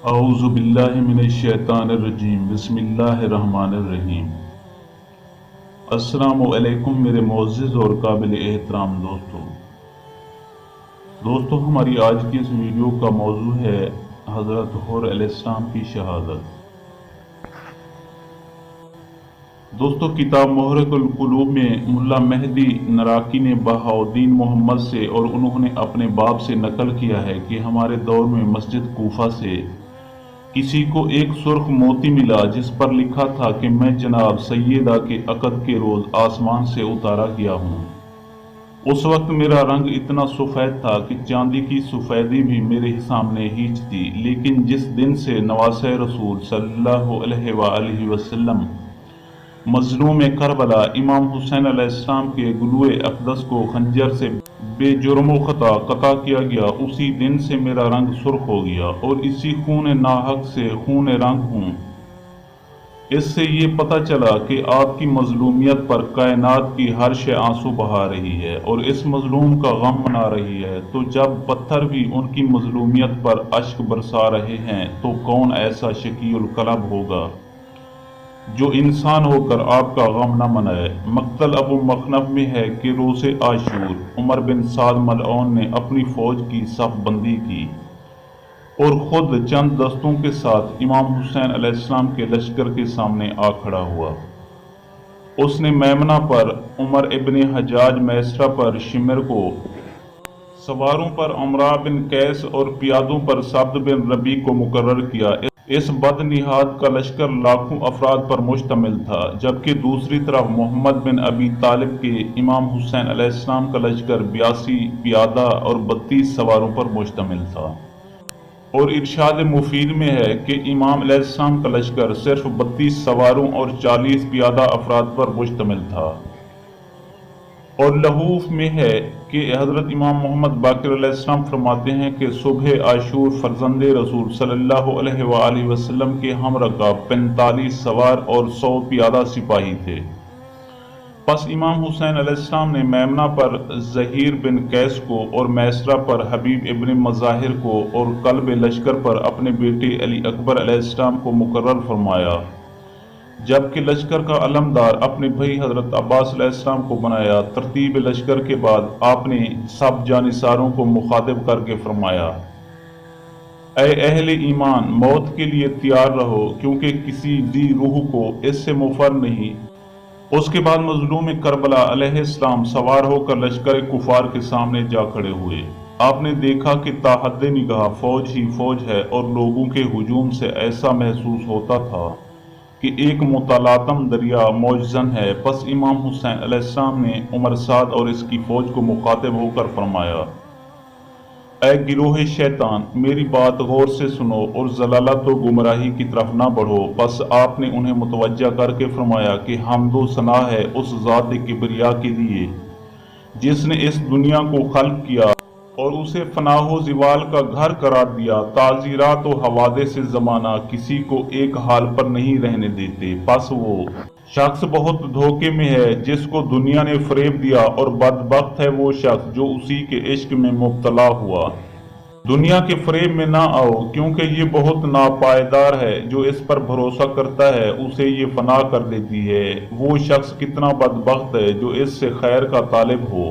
اعوذ باللہ من الشیطان الرجیم، بسم اللہ الرحمن الرحیم۔ السلام علیکم میرے معزز اور قابل احترام دوستو، ہماری آج کی اس ویڈیو کا موضوع ہے حضرت حر علیہ السلام کی شہادت۔ دوستو، کتاب محرق القلوب میں ملا مہدی نراقی نے بہاؤالدین محمد سے اور انہوں نے اپنے باپ سے نقل کیا ہے کہ ہمارے دور میں مسجد کوفہ سے کسی کو ایک سرخ موتی ملا جس پر لکھا تھا کہ میں جناب سیدہ کے عقد کے روز آسمان سے اتارا گیا ہوں۔ اس وقت میرا رنگ اتنا سفید تھا کہ چاندی کی سفیدی بھی میرے سامنے ہیچ تھی، لیکن جس دن سے نواسہ رسول صلی اللہ علیہ وآلہ وسلم مظلوم کربلا امام حسین علیہ السلام کے گلوئے اقدس کو خنجر سے بے جرم و خطا قطع کیا گیا، اسی دن سے میرا رنگ سرخ ہو گیا اور اسی خون ناحق سے خون رنگ ہوں۔ اس سے یہ پتہ چلا کہ آپ کی مظلومیت پر کائنات کی ہر شے آنسو بہا رہی ہے اور اس مظلوم کا غم منا رہی ہے۔ تو جب پتھر بھی ان کی مظلومیت پر اشک برسا رہے ہیں تو کون ایسا شقی القلب ہوگا جو انسان ہو کر آپ کا غم نہ منائے۔ مقتل ابو مخنف میں ہے کہ روز عاشور عمر بن سعد ملعون نے اپنی فوج کی صف بندی کی اور خود چند دستوں کے ساتھ امام حسین علیہ السلام کے لشکر کے سامنے آ کھڑا ہوا۔ اس نے میمنہ پر عمر ابن حجاج میسرہ پر شمر کو، سواروں پر عمرہ بن قیس اور پیادوں پر سعد بن ربیع کو مقرر کیا۔ اس بد نہاد کا لشکر لاکھوں افراد پر مشتمل تھا، جبکہ دوسری طرف محمد بن ابی طالب کے امام حسین علیہ السلام کا لشکر 82 پیادہ اور 32 سواروں پر مشتمل تھا۔ اور ارشاد مفید میں ہے کہ امام علیہ السلام کا لشکر صرف 32 سواروں اور 40 پیادہ افراد پر مشتمل تھا۔ اور لحوف میں ہے کہ حضرت امام محمد باقر علیہ السلام فرماتے ہیں کہ صبح عاشور فرزند رسول صلی اللہ علیہ وآلہ وسلم کے ہمراہ 45 سوار اور 100 پیادہ سپاہی تھے۔ پس امام حسین علیہ السلام نے میمنہ پر زہیر بن قیس کو اور میسرہ پر حبیب ابن مظاہر کو اور قلب لشکر پر اپنے بیٹے علی اکبر علیہ السلام کو مقرر فرمایا، جبکہ لشکر کا علمدار اپنے بھائی حضرت عباس علیہ السلام کو بنایا۔ ترتیب لشکر کے بعد آپ نے سب جانثاروں کو مخاطب کر کے فرمایا، اے اہل ایمان، موت کے لیے تیار رہو، کیونکہ کسی ذی روح کو اس سے مفر نہیں۔ اس کے بعد مظلوم کربلا علیہ السلام سوار ہو کر لشکر کفار کے سامنے جا کھڑے ہوئے۔ آپ نے دیکھا کہ تا حد نگاہ فوج ہی فوج ہے اور لوگوں کے ہجوم سے ایسا محسوس ہوتا تھا کہ ایک متلاطم دریا موجزن ہے۔ پس امام حسین علیہ السلام نے عمر سعد اور اس کی فوج کو مخاطب ہو کر فرمایا، اے گروہ شیطان، میری بات غور سے سنو اور ضلالت و گمراہی کی طرف نہ بڑھو۔ پس آپ نے انہیں متوجہ کر کے فرمایا کہ حمد و ثنا ہے اس ذات کبریا کے لیے جس نے اس دنیا کو خلق کیا اور اسے فناء و زوال کا گھر قرار دیا۔ تعزیرات و حوادث زمانہ کسی کو ایک حال پر نہیں رہنے دیتے۔ پس وہ شخص بہت دھوکے میں ہے جس کو دنیا نے فریب دیا، اور بدبخت ہے وہ شخص جو اسی کے عشق میں مبتلا ہوا۔ دنیا کے فریب میں نہ آؤ، کیونکہ یہ بہت ناپائیدار ہے۔ جو اس پر بھروسہ کرتا ہے اسے یہ فنا کر دیتی ہے۔ وہ شخص کتنا بدبخت ہے جو اس سے خیر کا طالب ہو۔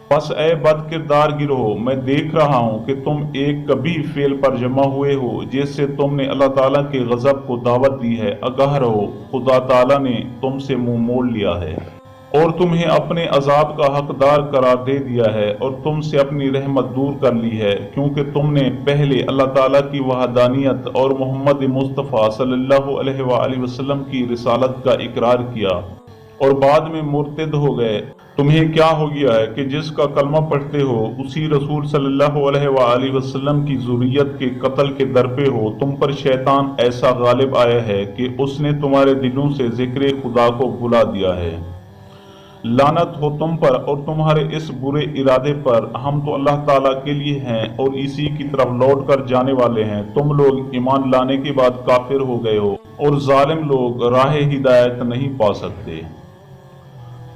پس اے بد کردار گروہ، میں دیکھ رہا ہوں کہ تم ایک کبھی فعل پر جمع ہوئے ہو جس سے تم نے اللہ تعالیٰ کے غضب کو دعوت دی ہے۔ آگاہ رہو، خدا تعالیٰ نے تم سے منہ موڑ لیا ہے اور تمہیں اپنے عذاب کا حقدار قرار دے دیا ہے اور تم سے اپنی رحمت دور کر لی ہے، کیونکہ تم نے پہلے اللہ تعالیٰ کی وحدانیت اور محمد مصطفیٰ صلی اللہ علیہ وآلہ وسلم کی رسالت کا اقرار کیا اور بعد میں مرتد ہو گئے۔ تمہیں کیا ہو گیا ہے کہ جس کا کلمہ پڑھتے ہو اسی رسول صلی اللہ علیہ وآلہ وسلم کی ذریت کے قتل کے در پہ ہو؟ تم پر شیطان ایسا غالب آیا ہے کہ اس نے تمہارے دلوں سے ذکر خدا کو بھلا دیا ہے۔ لعنت ہو تم پر اور تمہارے اس برے ارادے پر۔ ہم تو اللہ تعالیٰ کے لیے ہیں اور اسی کی طرف لوٹ کر جانے والے ہیں۔ تم لوگ ایمان لانے کے بعد کافر ہو گئے ہو اور ظالم لوگ راہ ہدایت نہیں پا سکتے۔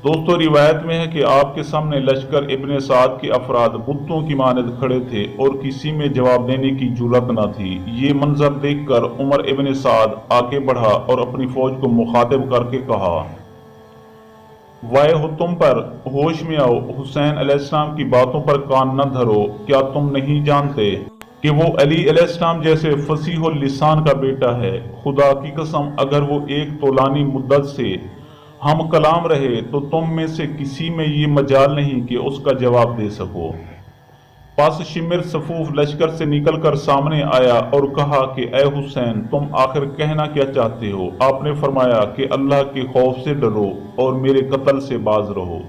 دوستو روایت میں ہے کہ آپ کے سامنے لشکر ابن سعد کے افراد بتوں کی مانند کھڑے تھے اور کسی میں جواب دینے کی جرات نہ تھی۔ یہ منظر دیکھ کر عمر ابن سعد آگے بڑھا اور اپنی فوج کو مخاطب کر کے کہا، وائے ہو تم پر، ہوش میں آؤ، حسین علیہ السلام کی باتوں پر کان نہ دھرو۔ کیا تم نہیں جانتے کہ وہ علی علیہ السلام جیسے فصیح اللسان کا بیٹا ہے؟ خدا کی قسم اگر وہ ایک طولانی مدت سے ہم کلام رہے تو تم میں سے کسی میں یہ مجال نہیں کہ اس کا جواب دے سکو۔ پس شمر صفوف لشکر سے نکل کر سامنے آیا اور کہا کہ اے حسین، تم آخر کہنا کیا چاہتے ہو؟ آپ نے فرمایا کہ اللہ کے خوف سے ڈرو اور میرے قتل سے باز رہو،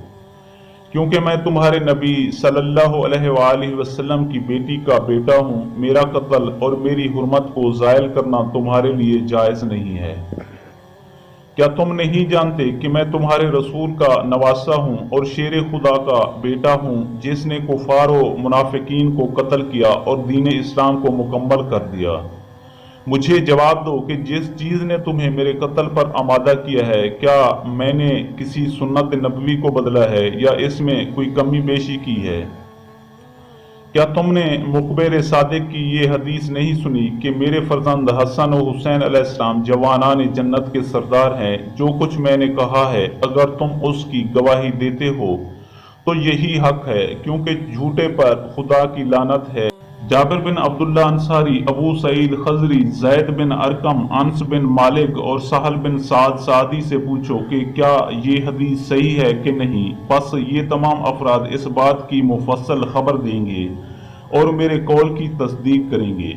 کیونکہ میں تمہارے نبی صلی اللہ علیہ وآلہ وسلم کی بیٹی کا بیٹا ہوں۔ میرا قتل اور میری حرمت کو زائل کرنا تمہارے لیے جائز نہیں ہے۔ کیا تم نہیں جانتے کہ میں تمہارے رسول کا نواسہ ہوں اور شیر خدا کا بیٹا ہوں، جس نے کفار و منافقین کو قتل کیا اور دین اسلام کو مکمل کر دیا؟ مجھے جواب دو کہ جس چیز نے تمہیں میرے قتل پر آمادہ کیا ہے، کیا میں نے کسی سنت نبوی کو بدلا ہے یا اس میں کوئی کمی بیشی کی ہے؟ کیا تم نے مخبر صادق کی یہ حدیث نہیں سنی کہ میرے فرزند حسن و حسین علیہ السلام جوانان جنت کے سردار ہیں؟ جو کچھ میں نے کہا ہے اگر تم اس کی گواہی دیتے ہو تو یہی حق ہے، کیونکہ جھوٹے پر خدا کی لعنت ہے۔ جابر بن عبداللہ انصاری، ابو سعید خضری، زید بن ارقم، انس بن مالک اور سہل بن سعد سعدی سے پوچھو کہ کیا یہ حدیث صحیح ہے کہ نہیں۔ پس یہ تمام افراد اس بات کی مفصل خبر دیں گے اور میرے قول کی تصدیق کریں گے،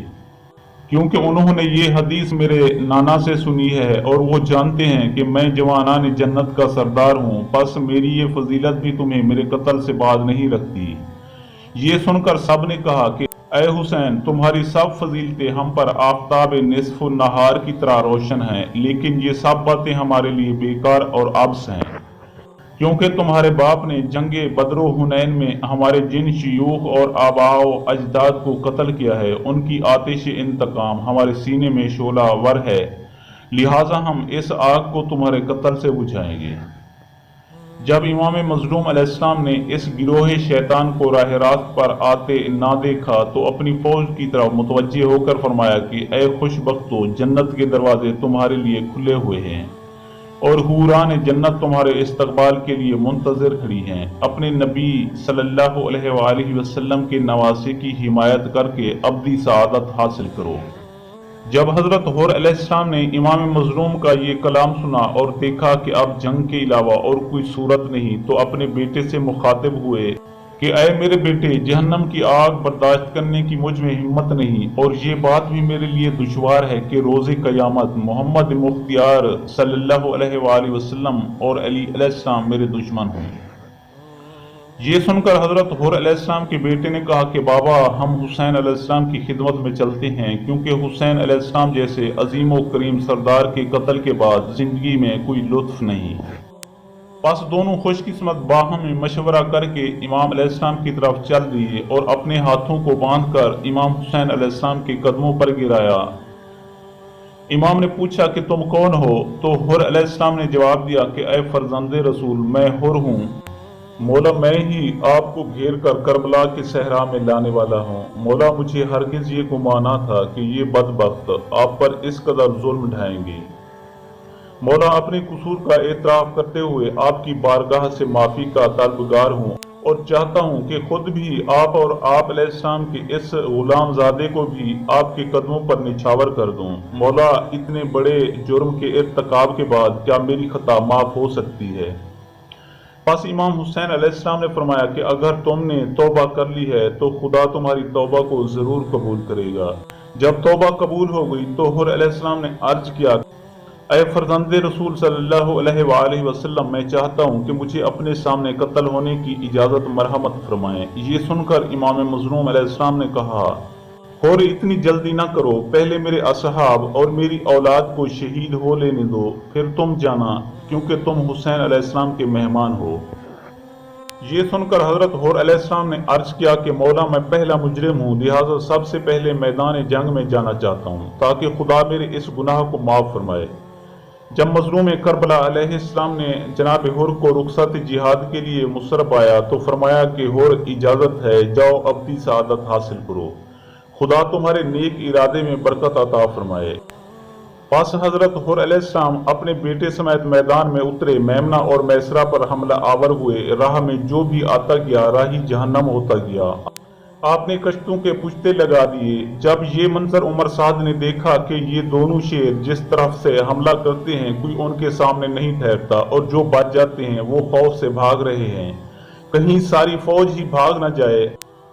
کیونکہ انہوں نے یہ حدیث میرے نانا سے سنی ہے اور وہ جانتے ہیں کہ میں جوانان جنت کا سردار ہوں۔ پس میری یہ فضیلت بھی تمہیں میرے قتل سے باز نہیں رکھتی۔ یہ سن کر سب نے کہا کہ اے حسین، تمہاری سب فضیلتیں ہم پر آفتاب نصف النہار کی طرح روشن ہیں، لیکن یہ سب باتیں ہمارے لیے بیکار اور عبث ہیں، کیونکہ تمہارے باپ نے جنگ بدر و حنین میں ہمارے جن شیوخ اور آباء و اجداد کو قتل کیا ہے، ان کی آتش انتقام ہمارے سینے میں شعلہ ور ہے، لہٰذا ہم اس آگ کو تمہارے قتل سے بجھائیں گے۔ جب امام مظلوم علیہ السلام نے اس گروہ شیطان کو راہ راست پر آتے نہ دیکھا تو اپنی فوج کی طرف متوجہ ہو کر فرمایا کہ اے خوش بختو، جنت کے دروازے تمہارے لیے کھلے ہوئے ہیں اور حوران جنت تمہارے استقبال کے لیے منتظر کھڑی ہیں۔ اپنے نبی صلی اللہ علیہ وآلہ وسلم کے نواسے کی حمایت کر کے ابدی سعادت حاصل کرو۔ جب حضرت حور علیہ السلام نے امام مظلوم کا یہ کلام سنا اور دیکھا کہ اب جنگ کے علاوہ اور کوئی صورت نہیں، تو اپنے بیٹے سے مخاطب ہوئے کہ اے میرے بیٹے، جہنم کی آگ برداشت کرنے کی مجھ میں ہمت نہیں، اور یہ بات بھی میرے لیے دشوار ہے کہ روز قیامت محمد مختار صلی اللہ علیہ وآلہ وسلم اور علی علیہ السلام میرے دشمن ہوں۔ یہ سن کر حضرت حور علیہ السلام کے بیٹے نے کہا کہ بابا، ہم حسین علیہ السلام کی خدمت میں چلتے ہیں، کیونکہ حسین علیہ السلام جیسے عظیم و کریم سردار کے قتل کے بعد زندگی میں کوئی لطف نہیں۔ پس دونوں خوش قسمت باہم مشورہ کر کے امام علیہ السلام کی طرف چل دیے اور اپنے ہاتھوں کو باندھ کر امام حسین علیہ السلام کے قدموں پر گرایا۔ امام نے پوچھا کہ تم کون ہو؟ تو حور علیہ السلام نے جواب دیا کہ اے فرزند رسول، میں حور ہوں، مولا میں ہی آپ کو گھیر کر کربلا کے صحرا میں لانے والا ہوں۔ مولا مجھے ہرگز یہ گمان نہ تھا کہ یہ بدبخت آپ پر اس قدر ظلم ڈھائیں گے۔ مولا اپنے قصور کا اعتراف کرتے ہوئے آپ کی بارگاہ سے معافی کا طلبگار ہوں اور چاہتا ہوں کہ خود بھی آپ اور آپ علیہ السلام کے اس غلام زادے کو بھی آپ کے قدموں پر نچھاور کر دوں۔ مولا اتنے بڑے جرم کے ارتکاب کے بعد کیا میری خطا معاف ہو سکتی ہے؟ پس امام حسین علیہ السلام نے فرمایا کہ اگر تم نے توبہ کر لی ہے تو خدا تمہاری توبہ کو ضرور قبول کرے گا۔ جب توبہ قبول ہو گئی تو حور علیہ السلام نے عرض کیا، اے فرزند رسول صلی اللہ علیہ وآلہ وسلم، میں چاہتا ہوں کہ مجھے اپنے سامنے قتل ہونے کی اجازت مرحمت فرمائیں۔ یہ سن کر امام مظلوم علیہ السلام نے کہا، حور اتنی جلدی نہ کرو، پہلے میرے اصحاب اور میری اولاد کو شہید ہو لینے دو، پھر تم جانا، کیونکہ تم حسین علیہ السلام کے مہمان ہو۔ یہ سن کر حضرت حور علیہ السلام نے عرض کیا کہ مولا میں پہلا مجرم ہوں، لہٰذا سب سے پہلے میدان جنگ میں جانا چاہتا ہوں تاکہ خدا میرے اس گناہ کو معاف فرمائے۔ جب مظلوم کربلا علیہ السلام نے جناب حر کو رخصت جہاد کے لیے مصر پایا تو فرمایا کہ حر اجازت ہے، جاؤ ابدی سعادت حاصل کرو، خدا تمہارے نیک ارادے میں برکت عطا فرمائے۔ پس حضرت حر علیہ السلام اپنے بیٹے سمیت میدان میں اترے، میمنہ اور میسرہ پر حملہ آور ہوئے، راہ میں جو بھی آتا گیا راہی جہنم ہوتا گیا۔ آپ نے کشتوں کے پشتے لگا دیے۔ جب یہ منظر عمر سعد نے دیکھا کہ یہ دونوں شیر جس طرف سے حملہ کرتے ہیں کوئی ان کے سامنے نہیں ٹھہرتا، اور جو بچ جاتے ہیں وہ خوف سے بھاگ رہے ہیں، کہیں ساری فوج ہی بھاگ نہ جائے،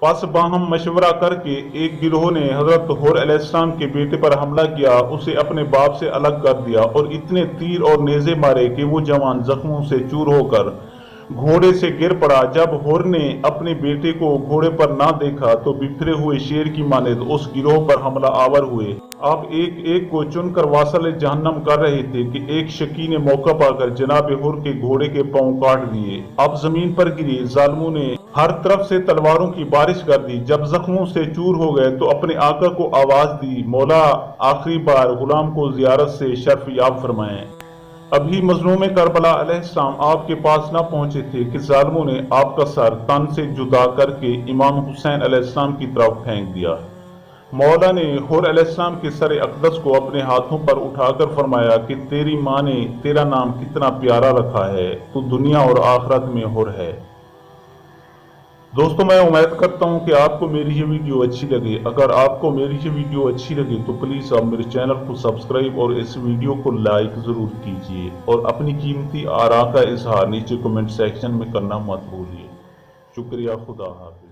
پس باہم مشورہ کر کے ایک گروہ نے حضرت حر علیہ السلام کے بیٹے پر حملہ کیا، اسے اپنے باپ سے الگ کر دیا اور اتنے تیر اور نیزے مارے کہ وہ جوان زخموں سے چور ہو کر گھوڑے سے گر پڑا۔ جب حر نے اپنے بیٹے کو گھوڑے پر نہ دیکھا تو بکھرے ہوئے شیر کی مانند اس گروہ پر حملہ آور ہوئے۔ آپ ایک ایک کو چن کر واصل جہنم کر رہے تھے کہ ایک شکی نے موقع پا کر جناب حر کے گھوڑے کے پاؤں کاٹ دیے۔ اب زمین پر گرے، ظالموں نے ہر طرف سے تلواروں کی بارش کر دی۔ جب زخموں سے چور ہو گئے تو اپنے آقا کو آواز دی، مولا آخری بار غلام کو زیارت سے شرف یاب فرمائیں۔ ابھی مظلوم کربلا علیہ السلام آپ کے پاس نہ پہنچے تھے کہ ظالموں نے آپ کا سر تن سے جدا کر کے امام حسین علیہ السلام کی طرف پھینک دیا۔ مولا نے حر علیہ السلام کے سر اقدس کو اپنے ہاتھوں پر اٹھا کر فرمایا کہ تیری ماں نے تیرا نام کتنا پیارا رکھا ہے، تو دنیا اور آخرت میں حر ہے۔ دوستو، میں امید کرتا ہوں کہ آپ کو میری یہ ویڈیو اچھی لگے۔ اگر آپ کو میری یہ ویڈیو اچھی لگے تو پلیز آپ میرے چینل کو سبسکرائب اور اس ویڈیو کو لائک ضرور کیجئے، اور اپنی قیمتی آراء کا اظہار نیچے کمنٹ سیکشن میں کرنا مت بھولیے۔ شکریہ، خدا حافظ۔